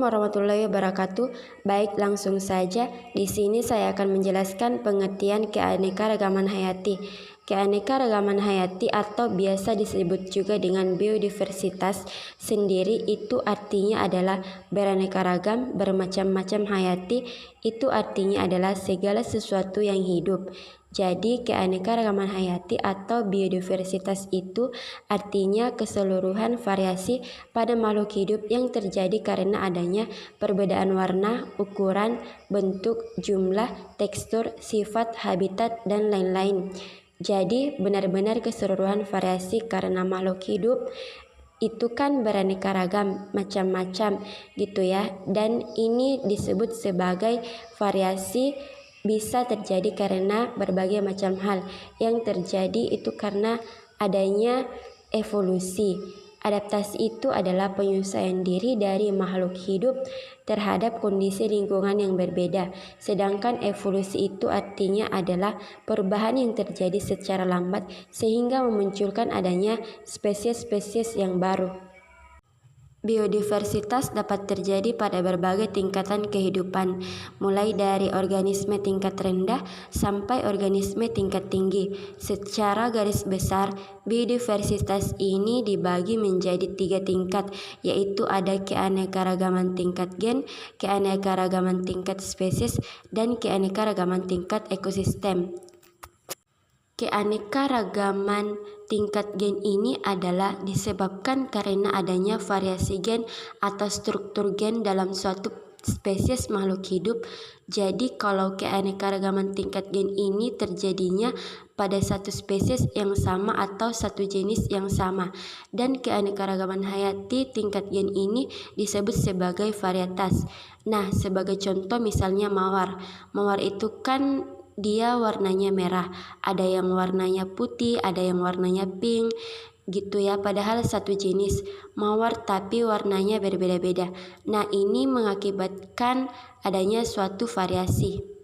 warahmatullahi wabarakatuh. Baik, langsung saja. Di sini saya akan menjelaskan pengertian keanekaragaman hayati. Keanekaragaman hayati atau biasa disebut juga dengan biodiversitas sendiri itu artinya adalah beraneka ragam, bermacam-macam hayati, itu artinya adalah segala sesuatu yang hidup. Jadi keanekaragaman hayati atau biodiversitas itu artinya keseluruhan variasi pada makhluk hidup yang terjadi karena adanya perbedaan warna, ukuran, bentuk, jumlah, tekstur, sifat, habitat, dan lain-lain. Jadi benar-benar keseluruhan variasi karena makhluk hidup itu kan beraneka ragam, macam-macam gitu ya. Dan ini disebut sebagai variasi bisa terjadi karena berbagai macam hal. Yang terjadi itu karena adanya evolusi. Adaptasi itu adalah penyesuaian diri dari makhluk hidup terhadap kondisi lingkungan yang berbeda. Sedangkan evolusi itu artinya adalah perubahan yang terjadi secara lambat sehingga memunculkan adanya spesies-spesies yang baru. Biodiversitas dapat terjadi pada berbagai tingkatan kehidupan, mulai dari organisme tingkat rendah sampai organisme tingkat tinggi. Secara garis besar, biodiversitas ini dibagi menjadi 3 tingkat, yaitu ada keanekaragaman tingkat gen, keanekaragaman tingkat spesies, dan keanekaragaman tingkat ekosistem. Keanekaragaman tingkat gen ini adalah disebabkan karena adanya variasi gen atau struktur gen dalam suatu spesies makhluk hidup. Jadi kalau keanekaragaman tingkat gen ini terjadinya pada satu spesies yang sama atau satu jenis yang sama. Dan keanekaragaman hayati tingkat gen ini disebut sebagai varietas. Nah, sebagai contoh misalnya mawar. Mawar itu kan dia warnanya merah, ada yang warnanya putih, ada yang warnanya pink gitu ya, padahal satu jenis mawar tapi warnanya berbeda-beda. Nah, ini mengakibatkan adanya suatu variasi.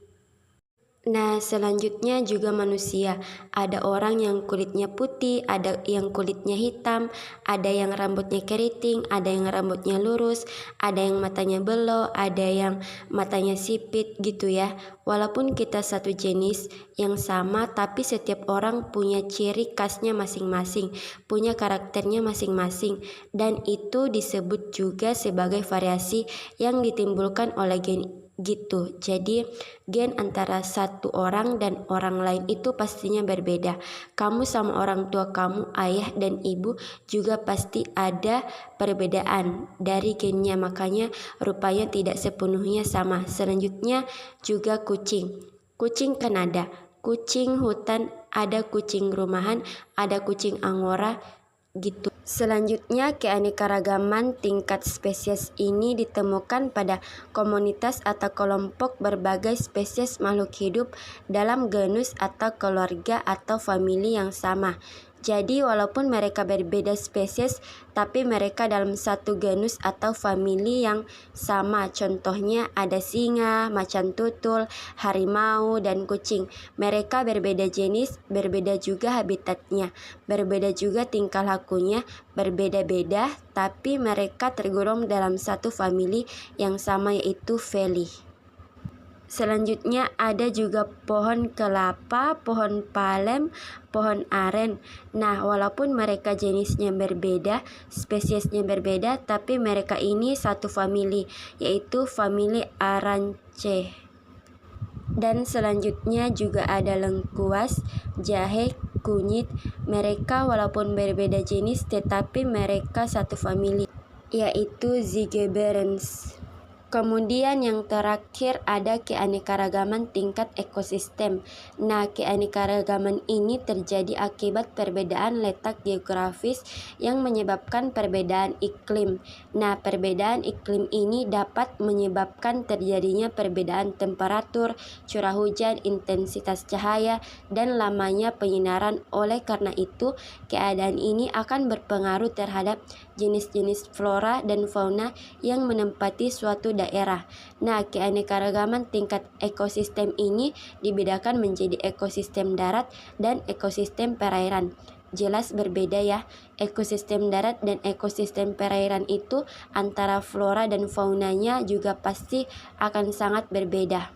Nah, selanjutnya juga manusia. Ada orang yang kulitnya putih, ada yang kulitnya hitam, ada yang rambutnya keriting, ada yang rambutnya lurus, ada yang matanya belok, ada yang matanya sipit gitu ya. Walaupun kita satu jenis yang sama, tapi setiap orang punya ciri khasnya masing-masing, punya karakternya masing-masing, dan itu disebut juga sebagai variasi yang ditimbulkan oleh gen gitu. Jadi gen antara satu orang dan orang lain itu pastinya berbeda. Kamu sama orang tua kamu, ayah dan ibu juga pasti ada perbedaan dari gennya, makanya rupanya tidak sepenuhnya sama. Selanjutnya juga kucing. Kucing kan ada kucing hutan, ada kucing rumahan, ada kucing angora gitu. Selanjutnya keanekaragaman tingkat spesies ini ditemukan pada komunitas atau kelompok berbagai spesies makhluk hidup dalam genus atau keluarga atau famili yang sama. Jadi walaupun mereka berbeda spesies, tapi mereka dalam satu genus atau famili yang sama. Contohnya ada singa, macan tutul, harimau, dan kucing. Mereka berbeda jenis, berbeda juga habitatnya, berbeda juga tingkah lakunya, berbeda-beda, tapi mereka tergolong dalam satu famili yang sama, yaitu feli. Selanjutnya ada juga pohon kelapa, pohon palem, pohon aren. Nah, walaupun mereka jenisnya berbeda, spesiesnya berbeda, tapi mereka ini satu famili, yaitu famili Araceae. Dan selanjutnya juga ada lengkuas, jahe, kunyit. Mereka walaupun berbeda jenis, tetapi mereka satu famili, yaitu Zygoberens. Kemudian yang terakhir ada keanekaragaman tingkat ekosistem. Nah, keanekaragaman ini terjadi akibat perbedaan letak geografis yang menyebabkan perbedaan iklim. Nah, perbedaan iklim ini dapat menyebabkan terjadinya perbedaan temperatur, curah hujan, intensitas cahaya, dan lamanya penyinaran. Oleh karena itu, keadaan ini akan berpengaruh terhadap jenis-jenis flora dan fauna yang menempati suatu daerah. Nah, keanekaragaman tingkat ekosistem ini dibedakan menjadi ekosistem darat dan ekosistem perairan. jelas berbeda ya. Ekosistem darat dan ekosistem perairan itu antara flora dan faunanya juga pasti akan sangat berbeda.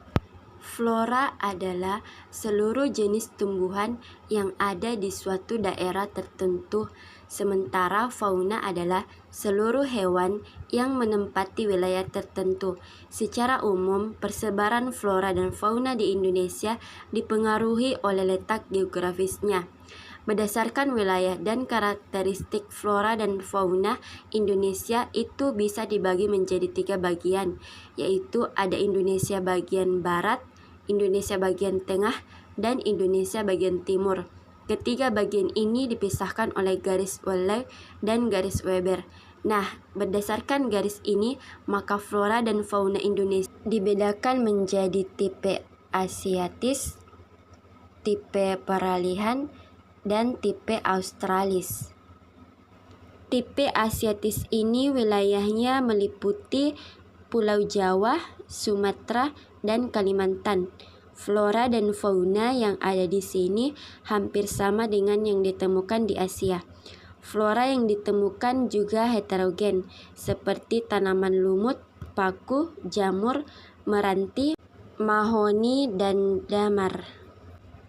Flora adalah seluruh jenis tumbuhan yang ada di suatu daerah tertentu, sementara fauna adalah seluruh hewan yang menempati wilayah tertentu. Secara umum, persebaran flora dan fauna di Indonesia dipengaruhi oleh letak geografisnya. Berdasarkan wilayah dan karakteristik flora dan fauna Indonesia itu bisa dibagi menjadi 3 bagian, yaitu ada Indonesia bagian barat, Indonesia bagian tengah, dan Indonesia bagian timur. Ketiga bagian ini dipisahkan oleh garis Euler dan garis Weber. Nah, berdasarkan garis ini, maka flora dan fauna Indonesia dibedakan menjadi tipe asiatis, tipe peralihan, dan tipe australis. Tipe asiatis ini wilayahnya meliputi Pulau Jawa, Sumatera, dan Kalimantan. Flora dan fauna yang ada di sini hampir sama dengan yang ditemukan di Asia. Flora yang ditemukan juga heterogen, seperti tanaman lumut, paku, jamur, meranti, mahoni, dan damar.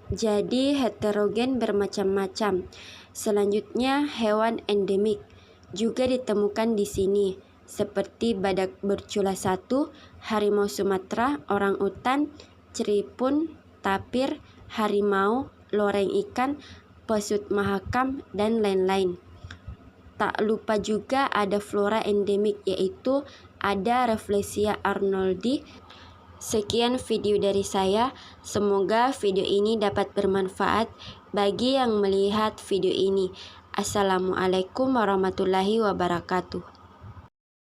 Jadi heterogen bermacam-macam. Selanjutnya hewan endemik juga ditemukan di sini, seperti badak bercula 1, harimau Sumatera, orangutan, ceripun, tapir, harimau, loreng ikan, pesut mahakam, dan lain-lain. Tak lupa juga ada flora endemik, yaitu ada Rafflesia arnoldi. Sekian video dari saya, semoga video ini dapat bermanfaat bagi yang melihat video ini. Assalamualaikum warahmatullahi wabarakatuh.